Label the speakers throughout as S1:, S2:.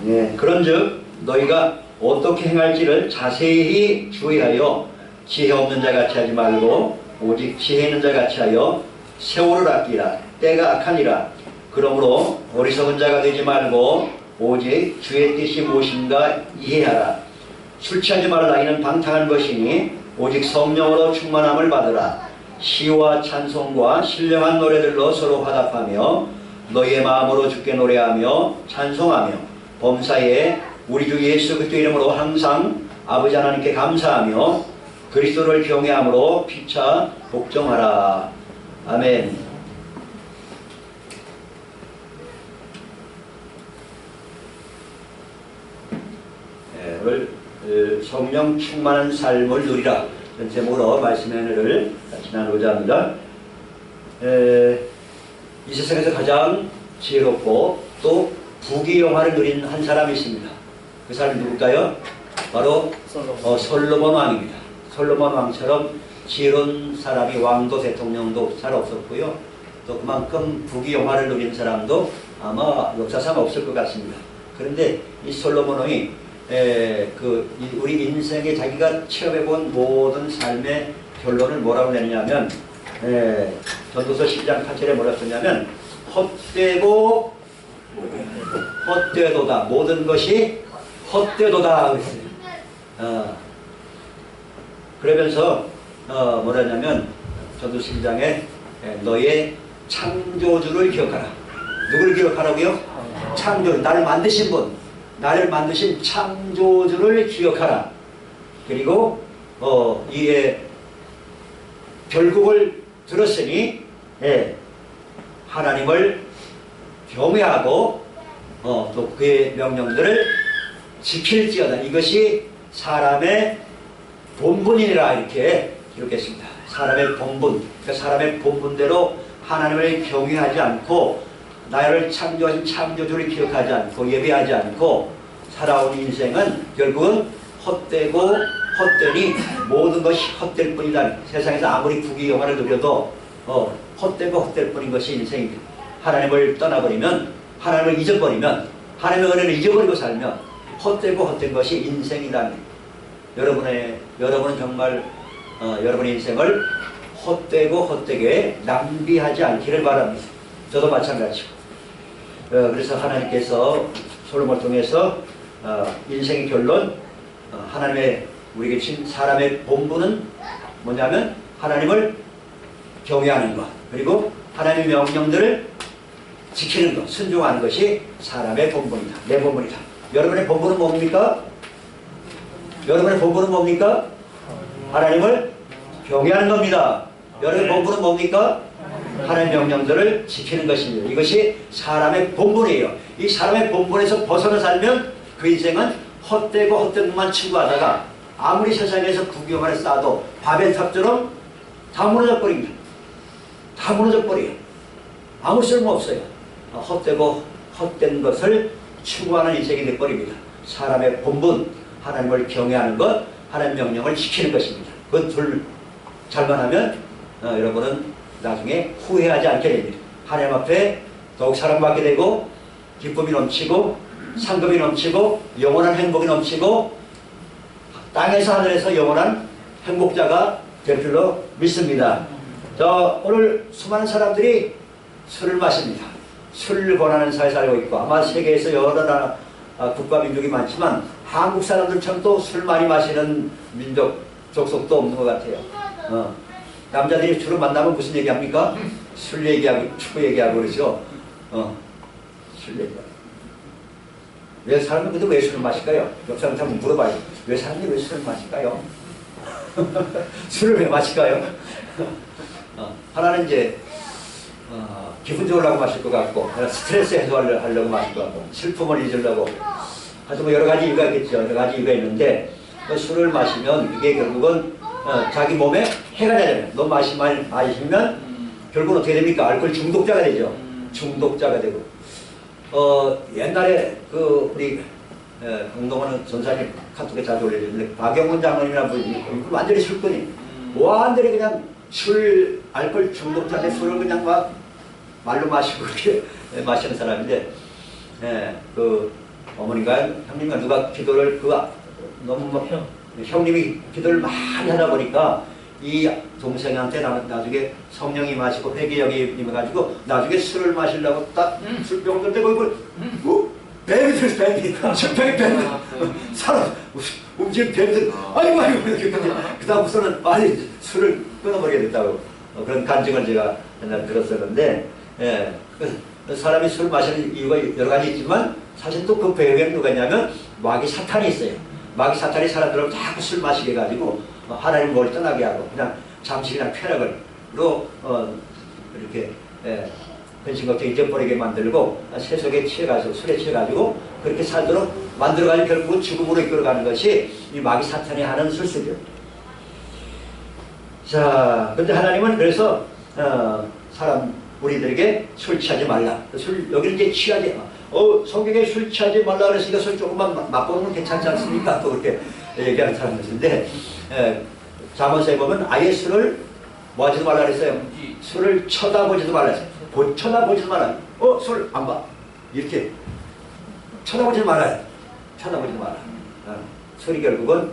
S1: 예, 그런즉 너희가 어떻게 행할지를 자세히 주의하여 지혜 없는 자같이 하지 말고 오직 지혜 있는 자같이 하여 세월을 아끼라. 때가 악하니라. 그러므로 어리석은 자가 되지 말고 오직 주의 뜻이 무엇인가 이해하라. 술 취하지 말라. 이는 방탕한 것이니 오직 성령으로 충만함을 받으라. 시와 찬송과 신령한 노래들로 서로 화답하며 너희의 마음으로 주께 노래하며 찬송하며 범사에 우리 주 예수 그리스도 이름으로 항상 아버지 하나님께 감사하며 그리스도를 경외함으로 피차 복종하라. 아멘. 네, 오늘 성령 충만한 삶을 누리라 이런 제목으로 말씀의 은혜를 같이 나누고자 합니다. 이 세상에서 가장 지혜롭고 또 부귀영화를 누린 한 사람이 있습니다. 그 사람이 누굴까요? 바로 솔로몬 왕입니다. 솔로몬 왕처럼 지혜로운 사람이 왕도 대통령도 잘 없었고요. 또 그만큼 부귀영화를 누린 사람도 아마 역사상 없을 것 같습니다. 그런데 이 솔로몬 왕이 우리 인생에 자기가 체험해본 모든 삶의 결론을 뭐라고 내냐면 전도서 10장 8절에 뭐라고 썼냐면 헛되고 헛되도다. 모든 것이 헛되도다. 그러면서 뭐라냐면 전도서 10장에 너의 창조주를 기억하라. 누구를 기억하라고요? 창조주. 나를 만드신 분. 나를 만드신 창조주를 기억하라. 그리고 이에 결국을 들었으니 하나님을 경외하고 또 그의 명령들을 지킬지어다. 이것이 사람의 본분이라 이렇게 기록했습니다. 사람의 본분. 그러니까 사람의 본분대로 하나님을 경외하지 않고 나를 창조하신 창조주를 기억하지 않고 예배하지 않고 살아온 인생은 결국은 헛되고 헛되니 모든 것이 헛될 뿐이다. 세상에서 아무리 부귀영화를 누려도 헛되고 헛될 뿐인 것이 인생입니다. 하나님을 떠나버리면, 하나님을 잊어버리면, 하나님의 은혜를 잊어버리고 살면 헛되고 헛된 것이 인생이라는 여러분은 정말 여러분의 인생을 헛되고 헛되게 낭비하지 않기를 바랍니다. 저도 마찬가지고. 그래서 하나님께서 솔로몬을 통해서 인생의 결론, 하나님의 우리에게 신 사람의 본분은 뭐냐면 하나님을 경외하는 것, 그리고 하나님의 명령들을 지키는 것, 순종하는 것이 사람의 본분이다. 내 본분이다. 여러분의 본분은 뭡니까? 여러분의 본분은 뭡니까? 하나님을 경외하는 겁니다. 여러분의 본분은 뭡니까? 하나님의 명령들을 지키는 것입니다. 이것이 사람의 본분이에요. 이 사람의 본분에서 벗어나 살면 그 인생은 헛되고 헛된 것만 추구하다가 아무리 세상에서 부귀영화를 쌓아도 바벨탑처럼 다 무너져 버립니다. 다 무너져 버려요. 아무 쓸모 없어요. 헛되고 헛된 것을 추구하는 인생이 되어버립니다. 사람의 본분, 하나님을 경외하는 것, 하나님의 명령을 지키는 것입니다. 그 둘 잘만 하면 여러분은 나중에 후회하지 않게 됩니다. 하나님 앞에 더욱 사랑받게 되고 기쁨이 넘치고 상급이 넘치고 영원한 행복이 넘치고 땅에서 하늘에서 영원한 행복자가 될 줄로 믿습니다. 오늘 수많은 사람들이 술을 마십니다. 술을 권하는 사회에 살고 있고 아마 세계에서 여러 나라 국가 민족이 많지만 한국 사람들처럼 또 술 많이 마시는 민족 족속도 없는 것 같아요. 남자들이 주로 만나면 무슨 얘기합니까? 술 얘기하고 축구 얘기하고 그러죠. 술 얘기하고. 왜 사람은 근데 왜 술을 마실까요? 옆 사람한테 한번 물어봐요. 왜 사람들이 왜 술을 마실까요? 술을 왜 마실까요? 하나는 이제 기분 좋으려고 마실 것 같고, 스트레스 해소하려고 마실 것 같고, 슬픔을 잊으려고. 하여튼 뭐 여러 가지 이유가 있겠죠. 여러 가지 이유가 있는데 술을 마시면 이게 결국은 자기 몸에 해가 되잖아요. 너무 마시면 결국은 어떻게 됩니까? 알코올 중독자가 되죠. 중독자가 되고. 옛날에 우리 강동원 전사님 카톡에 자주 올려주는데 박영훈 장로님이라는 분이 완전히 술꾼이 완전히 그냥 알코올 중독자인데 술을 그냥 막 말로 마시고 그렇게 마시는 사람인데 어머니가 형님과 누가 기도를 너무 막 형님이 기도를 많이 하다 보니까 이 동생한테 나중에 성령이 마시고 회개력이 임해가지고 나중에 술을 마시려고 딱 술병들 대고 이걸 뱀이 들었어. 뱀이 사람 움직이는 뱀이 아이고 이렇게 그 다음부터는 빨리 술을 끊어버리게 됐다고 그런 간증을 제가 옛날에 들었었는데 사람이 술 마시는 이유가 여러 가지 있지만 사실 또 그 배후에는 누가 있냐면 마귀 사탄이 있어요. 마귀 사탄이 사람들을 자꾸 술 마시게 해가지고 하나님 뭘 떠나게 하고 그냥 잠시 그냥 쾌락으로 이렇게 근심 걱정 잊어버리게 만들고 세속에 취해가지고 술에 취해가지고 그렇게 살도록 만들어가지고 결국은 죽음으로 이끌어가는 것이 이 마귀 사탄이 하는 술수죠. 자, 근데 하나님은 그래서 우리들에게 술 취하지 말라. 여기는 이제 취하지 성경에 술 취하지 말라 그랬으니까 술 조금만 맛보면 괜찮지 않습니까? 또 그렇게 얘기하는 사람들인데 잠언서에 보면 아예 술을 뭐 하지도 말라 그랬어요. 술을 쳐다보지도 말라 했어요. 쳐다보지도 말아요. 술 안 봐. 이렇게 쳐다보지도 말아요. 쳐다보지도 말아. 술이 결국은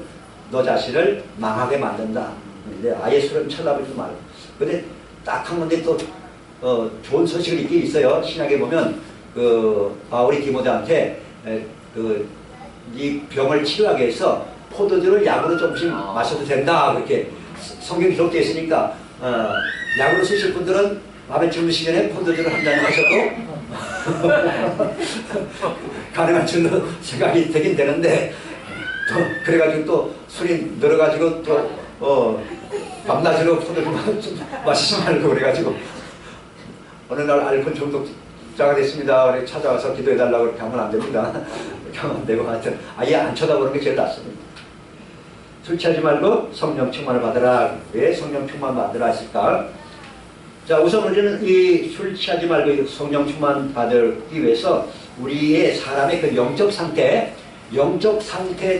S1: 너 자신을 망하게 만든다. 근데 아예 술은 쳐다보지도 말아요. 근데 딱 한 건데 또 좋은 소식을 있긴 있어요. 신약에 보면 바울이 디모데한테 이 병을 치료하기 위해서 포도주를 약으로 조금씩 마셔도 된다. 그렇게 성경이 기록되어 있으니까 약으로 쓰실 분들은 밤에 주무시기 전에 포도주를 한 잔 마셔도 가능한 줄로 생각이 되긴 되는데 또 그래가지고 또 술이 늘어가지고 또 밤낮으로 포도주 마시지 말고 그래가지고 어느 날 알코올 중독자가 됐습니다. 그래 찾아와서 기도해달라고 그렇게 하면 안 됩니다. 그렇게 하면 안 되고 하여튼 아예 안 쳐다보는 게 제일 낫습니다. 술 취하지 말고 성령 충만을 받으라. 왜 성령 충만 받으라 했을까? 자, 우선 우리는 이 술 취하지 말고 성령 충만 받기 위해서 우리의 사람의 그 영적 상태에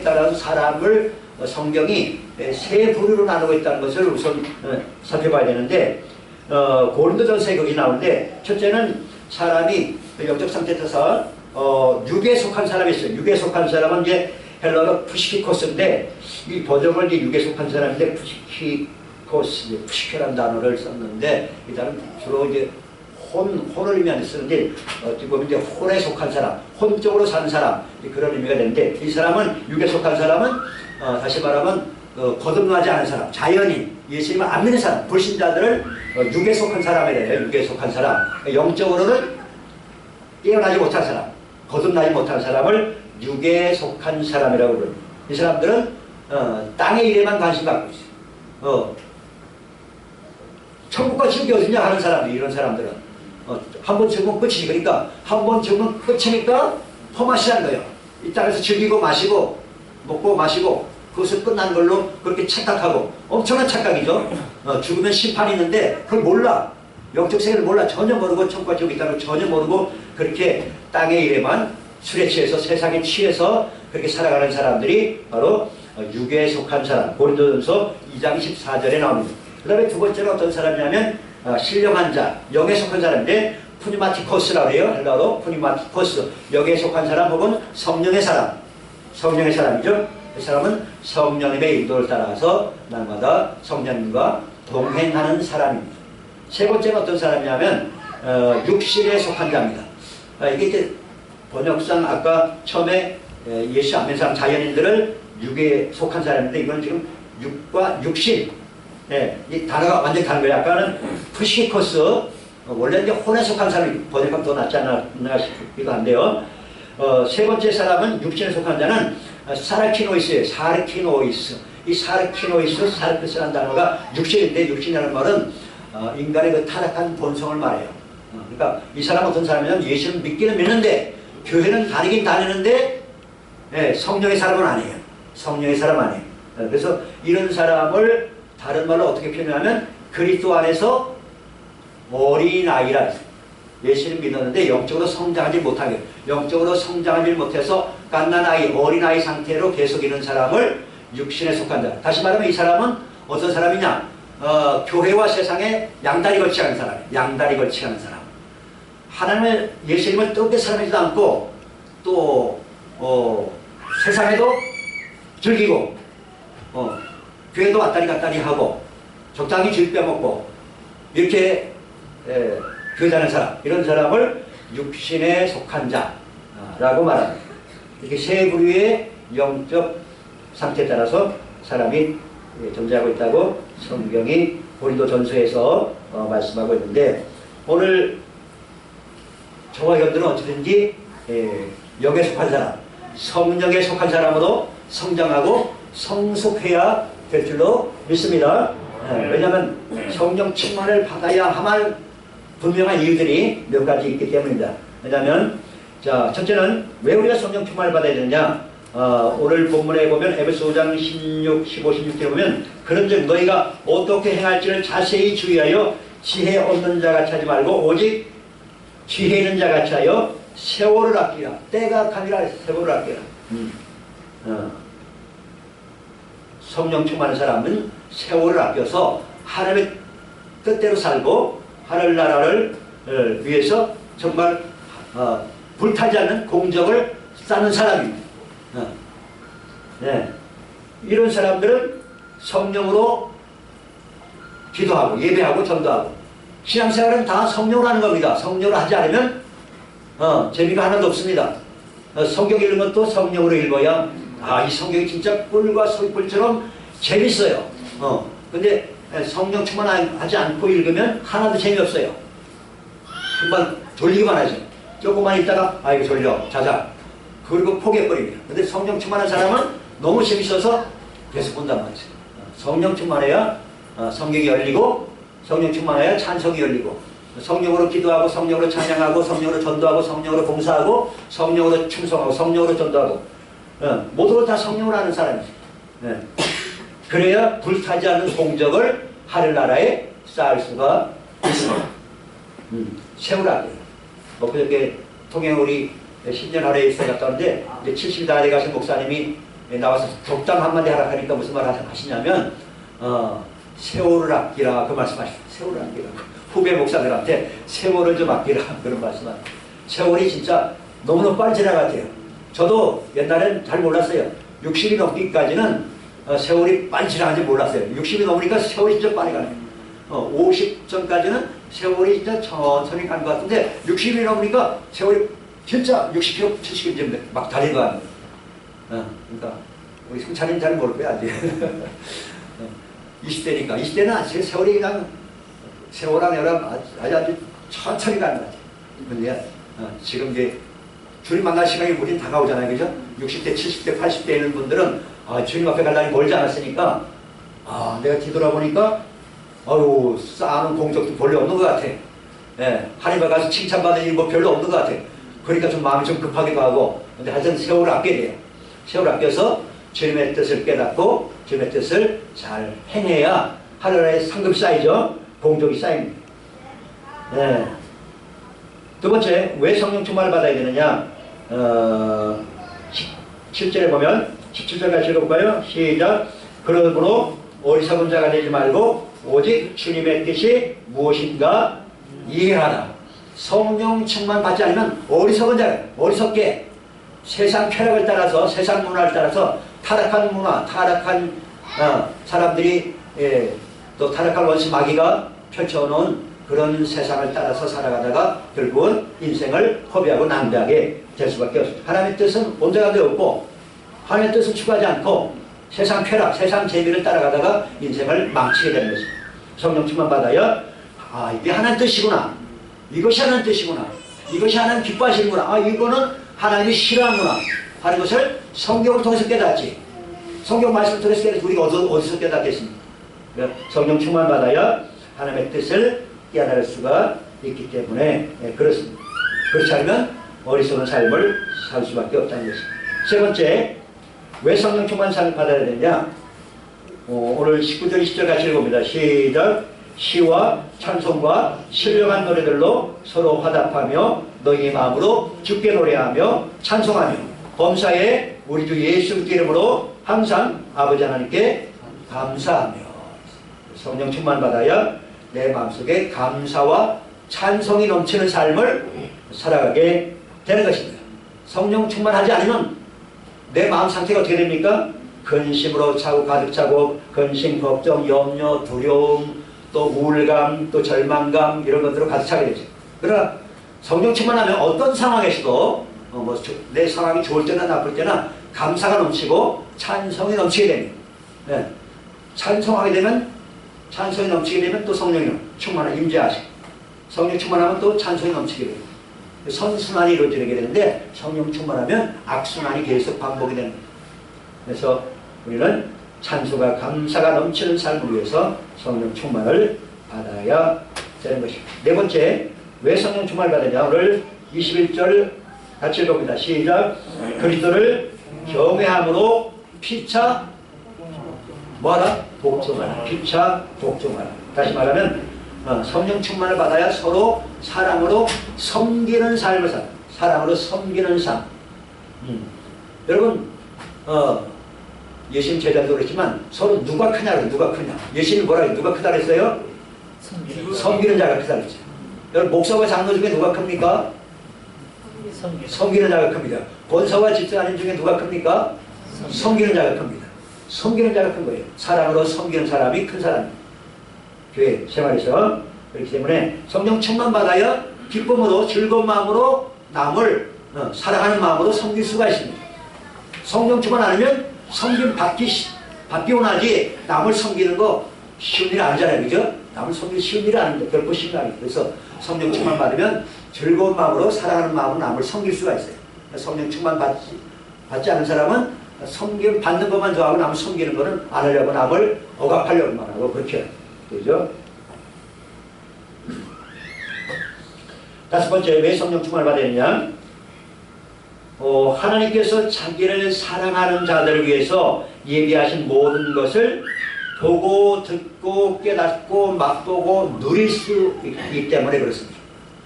S1: 따라서 사람을 성경이 세 부류로 나누고 있다는 것을 우선 살펴봐야 되는데 고린도전서에 거기 나오는데 첫째는 사람이 영적 상태에 따라서 육에 속한 사람이 있어요. 육에 속한 사람은 이제 헬라어로 푸시키코스인데 이 번역을 이제 육에 속한 사람인데 푸시케라는 단어를 썼는데 이 단어는 주로 이제 혼을 의미하는 쓰는데 어떻게 보면 이제 혼에 속한 사람, 혼적으로 사는 사람 그런 의미가 되는데 이 사람은 육에 속한 사람은 다시 말하면 거듭나지 않은 사람, 자연인, 예수님을 안 믿는 사람, 불신자들을 육에 속한 사람이래요. 육에 속한 사람, 영적으로는 깨어나지 못한 사람, 거듭나지 못한 사람을 육에 속한 사람이라고 부릅니다. 이 사람들은 땅의 일에만 관심 갖고 있어요. 천국과 지옥이 어디냐 하는 사람들, 이런 사람들은 한 번 죽으면 끝이지. 그러니까 한 번 죽으면 끝이니까 포마시라는 거예요. 이 땅에서 즐기고 마시고 먹고 마시고 그것을 끝난 걸로 그렇게 착각하고 엄청난 착각이죠. 죽으면 심판이 있는데 그걸 몰라. 영적 세계를 몰라. 전혀 모르고 천국과 지옥이 있다는 걸 전혀 모르고 그렇게 땅의 일에만 술에 취해서 세상에 취해서 그렇게 살아가는 사람들이 바로 육에 속한 사람. 고린도전서 2장 14절에 나옵니다. 그 다음에 두 번째는 어떤 사람이냐면 신령한 자, 영에 속한 사람인데 푸니마티코스라고 해요. 헬라어로 푸니마티코스. 영에 속한 사람 혹은 성령의 사람. 성령의 사람이죠. 이 사람은 성령님의 인도를 따라서 날마다 성령님과 동행하는 사람입니다. 세 번째는 어떤 사람이냐면 육신에 속한 자입니다. 이게 이제 번역상 아까 처음에 예수 안 믿는 사람 자연인들을 육에 속한 사람인데 이건 지금 육과 육신 이 단어가 완전히 다른 거예요. 아까는 푸시코스 원래 이제 혼에 속한 사람이 번역하면 더 낫지 않나 싶기도 한데요. 세 번째 사람은 육신에 속한 자는 사르키노이스예요. 사르키노이스. 이 사르키스라는 단어가 육신인데 육신이라는 말은 인간의 그 타락한 본성을 말해요. 그러니까 이 사람은 어떤 사람이냐면 예수를 믿기는 믿는데 교회는 다니긴 다니는데 성령의 사람은 아니에요. 성령의 사람 아니에요. 그래서 이런 사람을 다른 말로 어떻게 표현하면 그리스도 안에서 어린아이라 했어요. 예수를 믿었는데 영적으로 성장하지 못하게, 영적으로 성장하지 못해서 갓난아이, 어린아이 상태로 계속 있는 사람을 육신에 속한 자. 다시 말하면 이 사람은 어떤 사람이냐? 교회와 세상에 양다리 걸치하는 사람이에요. 양다리 걸치하는 사람. 하나님의 예수님을 뜨겁게 사랑하지도 않고 또 세상에도 즐기고 교회도 왔다리 갔다리 하고 적당히 질 빼먹고 이렇게 교회 다니는 사람, 이런 사람을 육신에 속한 자라고 말합니다. 이렇게 세 부류의 영적 상태에 따라서 사람이 존재하고 있다고 성경이 고린도전서에서 말씀하고 있는데, 오늘 저와 여러분들은 어찌든지 영에 속한 사람, 성령에 속한 사람으로 성장하고 성숙해야 될 줄로 믿습니다. 왜냐하면 성령 충만을 받아야 할 분명한 이유들이 몇 가지 있기 때문입니다. 왜냐하면 자, 첫째는 왜 우리가 성령 충만을 받아야 되느냐. 오늘 본문에 보면 에베소 5장 16, 15, 16절에 보면 그런즉 너희가 어떻게 행할지를 자세히 주의하여 지혜 없는 자같이 하지 말고 오직 지혜 있는 자같이 하여 세월을 아끼라. 때가 가니라 세월을 아끼라. 성령 충만한 사람은 세월을 아껴서 하나님의 뜻대로 살고 하늘나라를 위해서 정말 불타지 않는 공적을 쌓는 사람입니다. 네. 이런 사람들은 성령으로 기도하고 예배하고 전도하고 신앙생활은 다 성령으로 하는 겁니다. 성령으로 하지 않으면 재미가 하나도 없습니다. 성경 읽는 것도 성령으로 읽어야 이 성경이 진짜 꿀과 소꿀처럼 재밌어요. 근데 성령 충만하지 않고 읽으면 하나도 재미없어요. 금방 졸리기만 하죠. 조금만 있다가 이거 졸려 자자 그리고 포기해버립니다. 근데 성령 충만한 사람은 너무 재밌어서 계속 본단 말이죠. 성령 충만해야 성경이 열리고, 성령 충만해야 찬송이 열리고, 성령으로 기도하고 성령으로 찬양하고 성령으로 전도하고 성령으로 봉사하고 성령으로 충성하고 성령으로 전도하고 모든 걸 다 성령으로 하는 사람이죠. 그래야 불타지 않는 공적을 하늘나라에 쌓을 수가 있습니다. 세우라고 그저께 통영 우리 10년 하루에 있어 갔다 왔는데 이제 70이 다 돼가신 목사님이 나와서 덕담 한마디 하라 하니까 무슨 말 하시냐면 세월을 아끼라 그 말씀하시죠. 세월을 아끼라. 후배 목사들한테 세월을 좀 아끼라 그런 말씀하시죠. 세월이 진짜 너무너무 빨리 지나갔대요. 저도 옛날엔 잘 몰랐어요. 60이 넘기까지는 세월이 빨리 지나간지 몰랐어요. 60이 넘으니까 세월이 진짜 빨리 가네요. 50 전까지는 세월이 진짜 천천히 가는 것 같은데 60이 넘으니까 세월이 진짜 60km, 70km 막 달리는 거 아니에요. 그러니까 우리 승찬이는 잘 모를 거야 아직. 20대니까 20대는 세월이 그냥 세월랑 여랑 아주 천천히 가는 것 같아요. 근데 지금 이제 주님 만날 시간이 우린 다가오잖아요. 그죠? 60대, 70대, 80대 있는 분들은 주님 앞에 갈 날이 멀지 않았으니까 내가 뒤돌아보니까 쌓아놓은 공적도 별로 없는 것 같아. 하나님 앞에 가서 칭찬받을 일 뭐 별로 없는 것 같아. 그러니까 좀 마음이 좀 급하기도 하고. 근데 하여튼 세월을 아껴야 돼요. 세월을 아껴서 주님의 뜻을 깨닫고 주님의 뜻을 잘 행해야 하늘나라에 상급이 쌓이죠. 공적이 쌓입니다. 두 번째, 왜 성령 충만을 받아야 되느냐? 17절에 보면 17절 같이 읽어볼까요? 시작. 그러므로 어리석은 자가 되지 말고 오직 주님의 뜻이 무엇인가 이해하라. 성령 충만 받지 않으면 어리석은 자, 어리석게 세상 쾌락을 따라서 세상 문화를 따라서 타락한 문화, 타락한 사람들이 또 타락한 원수 마귀가 펼쳐놓은 그런 세상을 따라서 살아가다가 결국은 인생을 허비하고 낭비하게 될 수밖에 없습니다. 하나님의 뜻은 온데간데 없고 하나님의 뜻을 추구하지 않고 세상 쾌락, 세상 재미를 따라가다가 인생을 망치게 되는 것입니다. 성령 충만 받아야 이게 하나님 뜻이구나. 이것이 하나님 뜻이구나. 이것이 하나님 기뻐하시는구나. 이거는 하나님이 싫어하는구나 하는 것을 성경을 통해서 깨닫지. 성경 말씀을 통해서 깨닫지. 우리가 어디서 깨닫겠습니까? 성령 충만 받아야 하나님의 뜻을 깨달을 수가 있기 때문에 그렇습니다. 그렇지 않으면 어리석은 삶을 살 수밖에 없다는 것입니다. 세 번째, 왜 성령 충만 받아야 되냐? 오늘 19절 20절 같이 읽어봅니다. 시작. 시와 찬송과 신령한 노래들로 서로 화답하며 너희 마음으로 주께 노래하며 찬송하며 범사에 우리 주 예수 이름으로 항상 아버지 하나님께 감사하며. 성령 충만 받아야 내 마음속에 감사와 찬송이 넘치는 삶을 살아가게 되는 것입니다. 성령 충만하지 않으면 내 마음 상태가 어떻게 됩니까? 근심으로 차고 가득 차고 근심, 걱정, 염려, 두려움, 또 우울감, 또 절망감 이런 것들로 가득 차게 되죠. 그러나 성령 충만하면 어떤 상황에서도 내 상황이 좋을 때나 나쁠 때나 감사가 넘치고 찬성이 넘치게 됩니다. 네. 찬성이 넘치게 되면 또 성령이 충만한 임재하시고 성령 충만하면 또 찬성이 넘치게 됩니다. 선순환이 이루어지게 되는데 성령 충만하면 악순환이 계속 반복이 됩니다. 그래서 우리는 찬송과 감사가 넘치는 삶을 위해서 성령 충만을 받아야 되는 것입니다. 네 번째, 왜 성령 충만을 받느냐? 오늘 21절 같이 읽어봅니다. 시작. 그리스도를 경외함으로 피차 뭐하라? 복종하라. 피차 복종하라. 다시 말하면 성령 충만을 받아야 서로 사랑으로 섬기는 삶을 살. 사랑으로 섬기는 삶. 여러분 예수님 제자도 그렇지만 서로 누가 크냐고 누가 크냐. 예수님이 뭐라고 누가 크다 그랬어요? 섬기는 자가 크다 그랬죠. 여러분 목사와 장로 중에 누가 큽니까? 섬기는 자가 큽니다. 권사와 집사님 중에 누가 큽니까? 섬기는 자가 큽니다. 섬기는 자가 큰 거예요. 사랑으로 섬기는 사람이 큰 사람입니다. 교회 생활에서. 그렇기 때문에 성령 충만 받아야 기쁨으로 즐거운 마음으로 남을 사랑하는 마음으로 섬길 수가 있습니다. 성령 충만 안 하면 섬김 받기 원하지 남을 섬기는 거 쉬운 일 아니잖아요. 그죠? 남을 섬기기 쉬운 일이 아닌데 결코 쉬운 일 아니에요. 그래서 성령 충만 받으면 즐거운 마음으로 사랑하는 마음으로 남을 섬길 수가 있어요. 성령 충만 받지 않은 사람은 섬김 받는 것만 좋아하고 남을 섬기는 거는 안 하려고 남을 억압하려고만 하고 그렇게 해요. 그죠? 다섯 번째, 왜 성령 충만을 받아야 되느냐? 하나님께서 자기를 사랑하는 자들을 위해서 예비하신 모든 것을 보고 듣고 깨닫고 맛보고 누릴 수 있기 때문에 그렇습니다.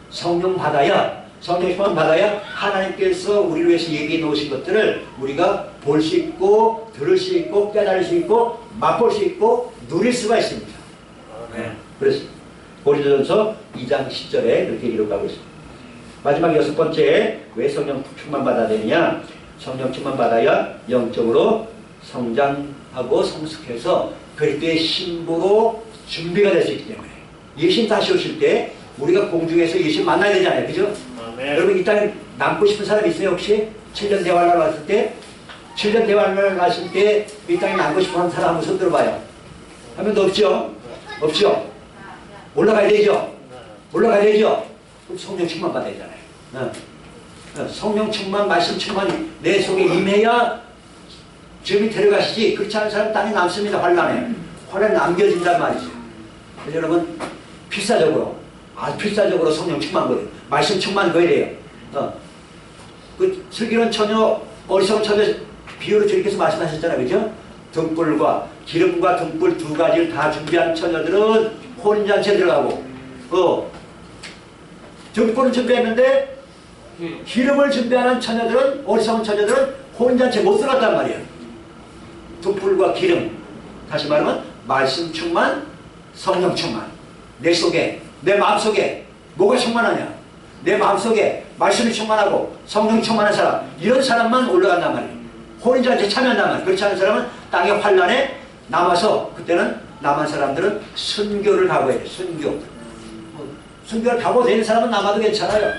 S1: 성령 충만 받아야 하나님께서 우리를 위해서 예비해 놓으신 것들을 우리가 볼 수 있고 들을 수 있고 깨달을 수 있고 맛볼 수 있고 누릴 수가 있습니다. 네, 그렇습니다. 고린도전서 2장 10절에 그렇게 기록하고 있습니다. 마지막 여섯 번째, 왜 성령 충만 받아야 되느냐? 성령 충만 받아야 영적으로 성장하고 성숙해서 그리스도의 신부로 준비가 될 수 있기 때문에 예수님 다시 오실 때 우리가 공중에서 예수님 만나야 되잖아요. 그죠? 여러분 이 땅에 남고 싶은 사람 있어요? 혹시? 7년 대환란 왔을 때 7년 대환란 갔을 때 이 땅에 남고 싶어하는 사람 한번 손 들어봐요. 한 명도 없죠? 없죠? 올라가야 되죠? 올라가야 되죠? 그럼 성령 충만 받아야 되잖아요. 성령 충만, 말씀 충만이 내 속에 임해야 주님이 데려가시지. 그렇지 않은 사람 땅에 남습니다. 환란에 남겨진단 말이죠. 그래서 여러분 필사적으로 필사적으로 성령 충만 거예요. 말씀 충만 거야 돼요. 그 슬기로운 처녀, 어리석은 처녀 비유로 주님께서 말씀하셨잖아요. 그죠? 등불과 기름과 등불 두 가지를 다 준비한 처녀들은 혼인잔치에 들어가고 등불을 준비했는데 기름을 준비하는 처녀들은 어리석은 처녀들은 혼인잔치에 못 들어갔단 말이에요. 등불과 기름, 다시 말하면 말씀 충만, 성령 충만. 내 속에, 내 마음속에 뭐가 충만하냐? 내 마음속에 말씀이 충만하고 성령이 충만한 사람, 이런 사람만 올라간단 말이에요. 혼인잔치에 참여한단 말이에요. 그렇지 않은 사람은 땅의 환란에 남아서 그때는 남은 사람들은 순교를 각오해야 돼요. 순교를 각오되는 사람은 남아도 괜찮아요.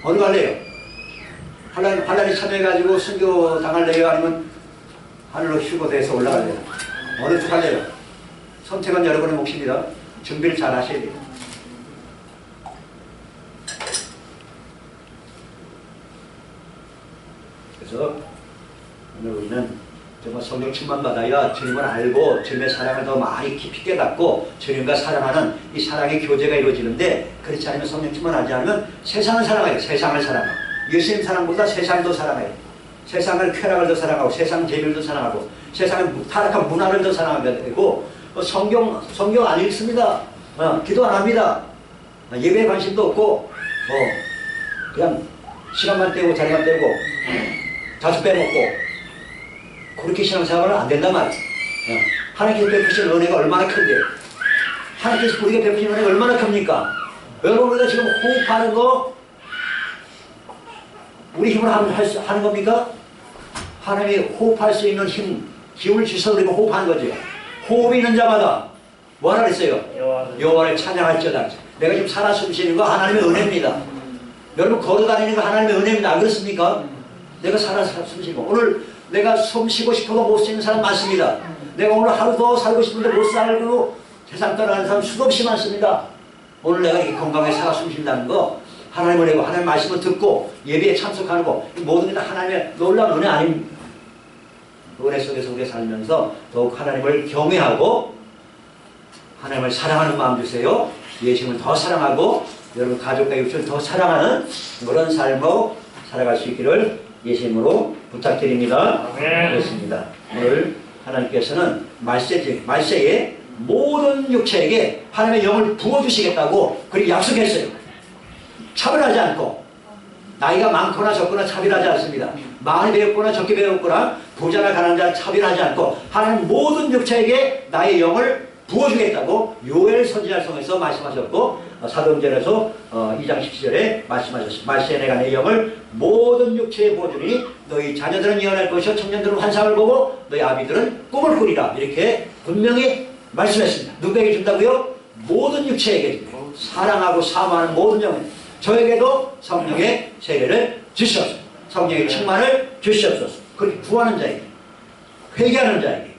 S1: 어디 갈래요? 환란에 참여해가지고 순교 당할래요? 아니면 하늘로 휴거돼서 올라갈래요? 어느 쪽 할래요? 선택은 여러분의 몫입니다. 준비를 잘 하셔야 돼요. 그래서 오늘 우리는 정말 성령 충만 받아야 주님을 알고 주님의 사랑을 더 많이 깊이 깨닫고 주님과 사랑하는 이 사랑의 교제가 이루어지는데, 그렇지 않으면 성령 충만하지 않으면 세상을 사랑해요. 세상을 사랑하고 예수님 사랑보다 세상을 더 사랑해요. 세상을 쾌락을 더 사랑하고 세상 재미를 더 사랑하고 세상의 타락한 문화를 더 사랑하게 되고 성경 안 읽습니다. 기도 안 합니다. 예배에 관심도 없고 그냥 시간만 때우고 자리만 때우고 자주 빼먹고 그렇게 신앙생활은 안 된단 말이에요. 하나님께서 베푸신 은혜가 얼마나 큰데, 하나님께서 우리가 베푸신 은혜가 얼마나 큽니까? 여러분 우리가 지금 호흡하는 거 우리 힘으로 하는 겁니까? 하나님이 호흡할 수 있는 힘, 기운을 주셔서 우리가 호흡하는 거죠. 호흡이 있는 자마다 뭐하라 그랬어요? 여호와를 찬양할지어다. 내가 지금 살아 숨쉬는 거 하나님의 은혜입니다. 여러분 걸어다니는 거 하나님의 은혜입니다. 안 그렇습니까? 내가 살아 숨쉬는 거. 오늘 내가 숨쉬고 싶어도 못 쉬는 사람 많습니다. 내가 오늘 하루 더 살고 싶은데 못 살고 세상 떠나가는 사람 수도 없이 많습니다. 오늘 내가 이렇게 건강하게 살아 숨쉰다는 거 하나님의 은혜고 하나님의 말씀을 듣고 예배에 참석하는 거 모든 게 다 하나님의 놀라운 은혜 아닙니까? 은혜 속에서 우리가 살면서 더욱 하나님을 경외하고 하나님을 사랑하는 마음 주세요. 예수님을 더 사랑하고 여러분 가족과 육체를 더 사랑하는 그런 삶으로 살아갈 수 있기를 예수님으로 부탁드립니다. 그렇습니다. 오늘 하나님께서는 말세에 모든 육체에게 하나님의 영을 부어주시겠다고 그렇게 약속했어요. 차별하지 않고 나이가 많거나 적거나 차별하지 않습니다. 많이 배웠거나 적게 배웠거나 부자나 가난한 자 차별하지 않고 하나님 모든 육체에게 나의 영을 부어주겠다고 요엘 선지자성에서 말씀하셨고 사도행전에서 2장 17절에 말씀하셨습니다. 말세에 내가 내 영을 모든 육체에 부어주니 너희 자녀들은 예언할 것이요 청년들은 환상을 보고 너희 아비들은 꿈을 꾸리라. 이렇게 분명히 말씀했습니다. 누구에게 준다고요? 모든 육체에게 사랑하고 사모하는 모든 영에 저에게도 성령의 세례를 주시옵소서. 성령의 충만을 주시옵소서. 그렇게 구하는 자에게 회개하는 자에게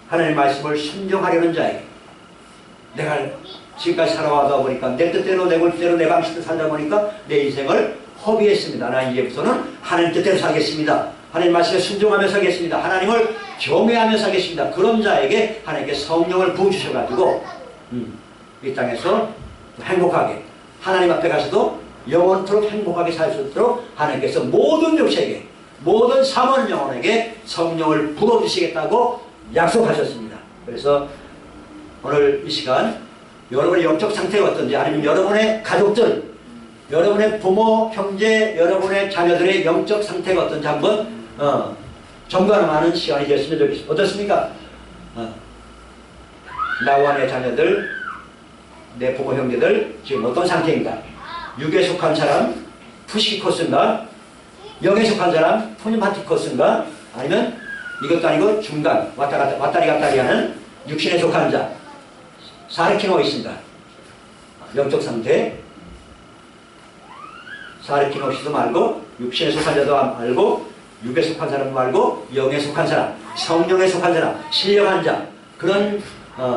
S1: 하나님의 말씀을 순종하려는 자에게 내가 지금까지 살아와다 보니까 내 뜻대로 내 골대로 내 방식대로 살다 보니까 내 인생을 허비했습니다. 나 이제부터는 하나님 뜻대로 살겠습니다. 하나님 말씀에 순종하며 살겠습니다. 하나님을 경외하며 살겠습니다. 그런 자에게 하나님께 성령을 부어주셔가지고 이 땅에서 행복하게 하나님 앞에 가서도 영원토록 행복하게 살 수 있도록 하나님께서 모든 육체에게 모든 사모하는 영혼에게 성령을 부어주시겠다고 약속하셨습니다. 그래서 오늘 이 시간 여러분의 영적 상태가 어떤지 아니면 여러분의 가족들 여러분의 부모, 형제, 여러분의 자녀들의 영적 상태가 어떤지 한번 점검하는 시간이 되었으면 좋겠습니다. 어떻습니까? 나와 내 자녀들 내 부모, 형제들 지금 어떤 상태인가? 육에 속한 사람 푸시키 코스인가? 영에 속한 사람 토니마티 코스인가? 아니면 이것도 아니고 중간 왔다리 갔다리 하는 육신에 속한 자 사르키노이스인가? 영적 상태 사르키노이스도 말고 육신에 속한 자도 말고 육에 속한 사람도 말고 영에 속한 사람 성령에 속한 사람 신령한 자 그런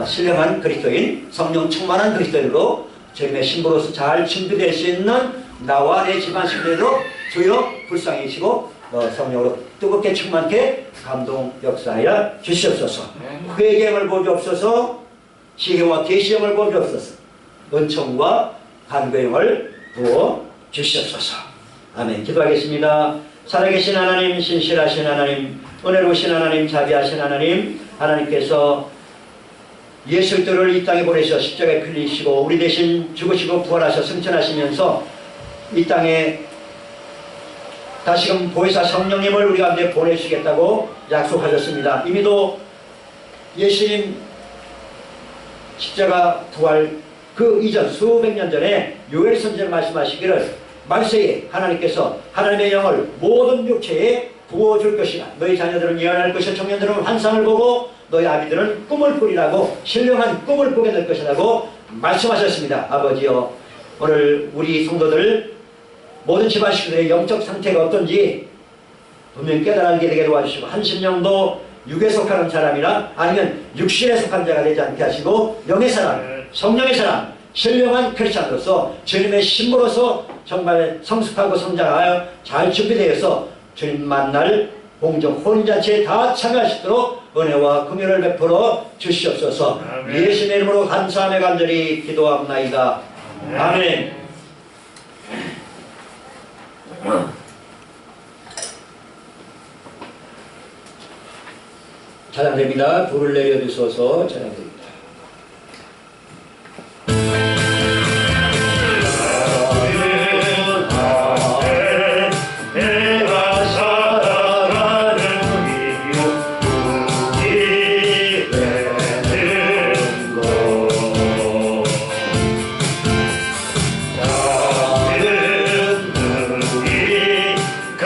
S1: 신령한 그리스도인 성령 충만한 그리스도인으로 주님의 신부로서 잘 준비될 수 있는 나와 내 집안 신부로 주여 불쌍히시고 성령으로 뜨겁게 충만케 감동 역사하여 주시옵소서. 회개함을 보여주옵소서. 지혜와 계시함을 보여주옵소서. 은총과 간구함을 부어 주시옵소서. 아멘. 기도하겠습니다. 살아계신 하나님, 신실하신 하나님, 은혜로우신 하나님, 자비하신 하나님, 하나님께서 예수 그리스도를 이 땅에 보내셔 십자가에 풀리시고 우리 대신 죽으시고 부활하셔 승천하시면서 이 땅에 다시금 보혜사 성령님을 우리 가운데 보내주시겠다고 약속하셨습니다. 이미도 예수님 십자가 부활 그 이전 수백 년 전에 요엘 선지자가 말씀하시기를 말세에 하나님께서 하나님의 영을 모든 육체에 부어줄 것이다. 너희 자녀들은 예언할 것이요 청년들은 환상을 보고 너희 아비들은 꿈을 꾸리라고 신령한 꿈을 꾸게 될 것이라고 말씀하셨습니다. 아버지여 오늘 우리 성도들 모든 집안 식구들의 영적 상태가 어떤지 분명히 깨달게 되게 도와주시고 한 심령도 육에 속하는 사람이나 아니면 육신에 속한 자가 되지 않게 하시고 영의 사람, 성령의 사람, 신령한 크리스찬으로서 주님의 신부로서 정말 성숙하고 성장하여 잘 준비되어서 주님 만날 공정 혼인잔치에 다 참여하시도록 은혜와 긍휼을 베풀어 주시옵소서. 예수님의 이름으로 감사하며 간절히 기도합나이다. 아멘. 찬양됩니다. 불을 내려주소서. 찬양됩니다.
S2: 그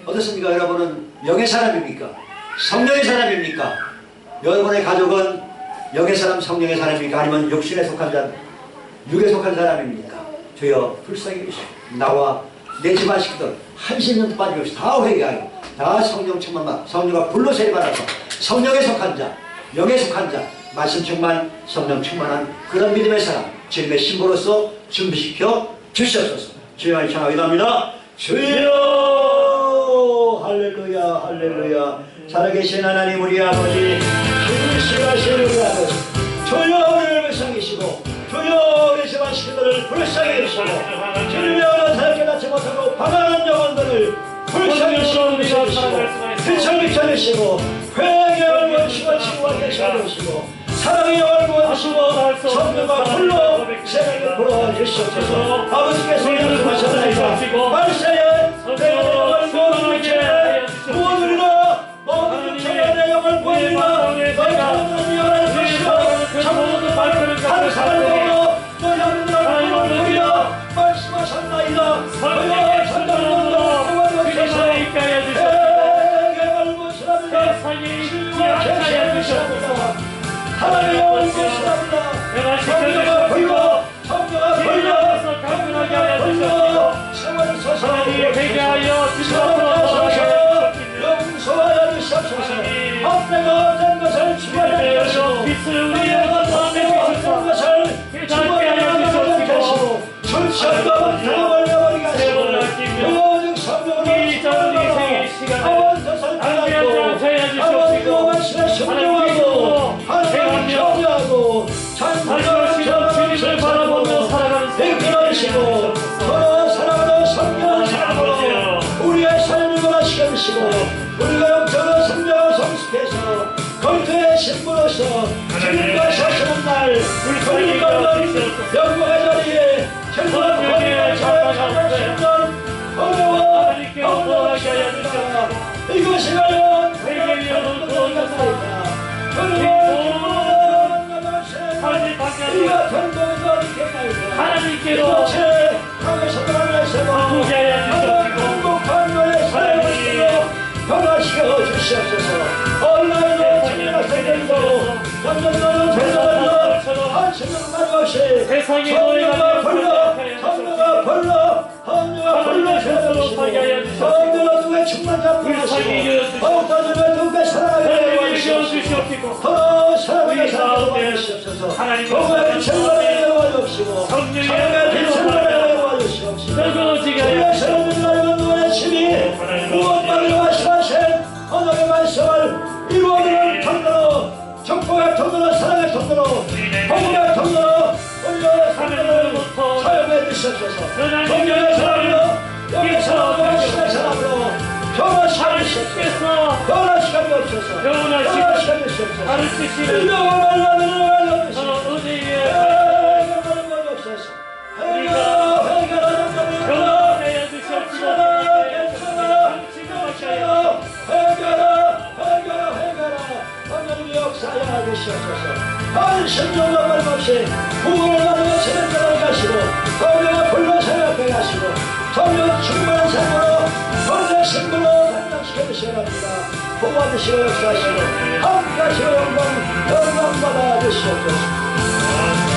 S1: 어떻습니까? 여러분은 영의 사람입니까? 성령의 사람입니까? 여러분의 가족은 영의 사람, 성령의 사람입니까? 아니면 육신에 속한 자, 육에 속한 사람입니까? 주여 불쌍히 여기시고 나와 내 집안 식구들 한심년도 빠짐없이 다 회개하고 다 성령 충만만, 성령과 불로 세례받아서 성령에 속한 자, 영에 속한 자, 말씀 충만, 성령 충만한 그런 믿음의 사람, 주님의 신부로서 준비시켜 주시옵소서. 주여 청하기도합니다. 주여 할렐루야 할렐루야. 살아계신 하나님 우리 아버지, 주시하신 우리 아버지, 주여 우리를 불쌍히시고 주여 우리 집안 식구들을 불쌍히 여시고 주여 살게 낳지 못하고 방황한 영혼들을 불쌍히 여시고 빛을 비춰주시고 회개를 원하시고 친구와 계시고 주시고 사랑의 영을 구원하시고 성령과 불로 세상을 불어주시옵소서. 아버지께서 약속하셨나이다. 말세에 내 영을 구원하시게 구원으리라. 모든 육체의 내 영을 구원하리라. 너희 하나님의 영을 주시고 참모든 한 사람으로 너희 하나님의 영을 구원하리라. 말씀하셨나이다. 너희 천당으로 구원하시소서. 회개를 무시합니다. 주와 계시옵소서. 하나님의 영을 구원합니다. 성령아 불러, 성령아 불러, 성령아 불러, 세월을 서서 회개하여 주시옵소서. 하시고 우리가 영적으로 성장을 성숙해서 건조의 신부로서 주님과 사시는 날 주님과 영광의 자리에 정말 권위와 자유를 잡으시는 어려워 영광하게 하여 주시옵소서. 이것이 과연 회개의 영광이다.
S2: 하나님께로 바꾸게 하여 주시옵시고
S1: 변화시켜 주시옵소서. 온라인으로 진행하시는 점점 대단하여 한심을 말없이
S2: 세상의
S1: 성령과 불러 성령과 불러 성령과 불러 성령과 누구의 충만 잡으시고 어떤 누구의 사랑을
S2: 주시옵시고
S1: 더 사랑을 주시옵소서. 공의 천만에 도와주시고 성령의 빛천만에 도와주시옵시고 우리의 사랑을 너의 힘이 무엇만을 말씀하신 하나님의 말씀을 이루어내는 통로로 축복의 통로로 사랑의 통로로 복음의 통로로 우리의 삶을 사용해 주시옵소서. 성령의 사랑으로 영의 사랑으로 신의 사랑으로 변화시켜 주시옵소서. 변화시켜 주시옵소서. 변화시켜 주시옵소서.
S2: 가르치시는
S1: 영원을 알려주시옵소서.
S2: 은혜의
S1: 우리가
S2: 변화하여 주시옵시고
S1: 한심정과 말없이 구원을 받는 세력자를 가시고 성령의 불로 생각해 가시고 성령 충만한 삶으로 본래 신분으로 단장시켜 주셔야 합니다. 도와주시고 역사하시고 함께 하시고 영광 받아 주시옵소서.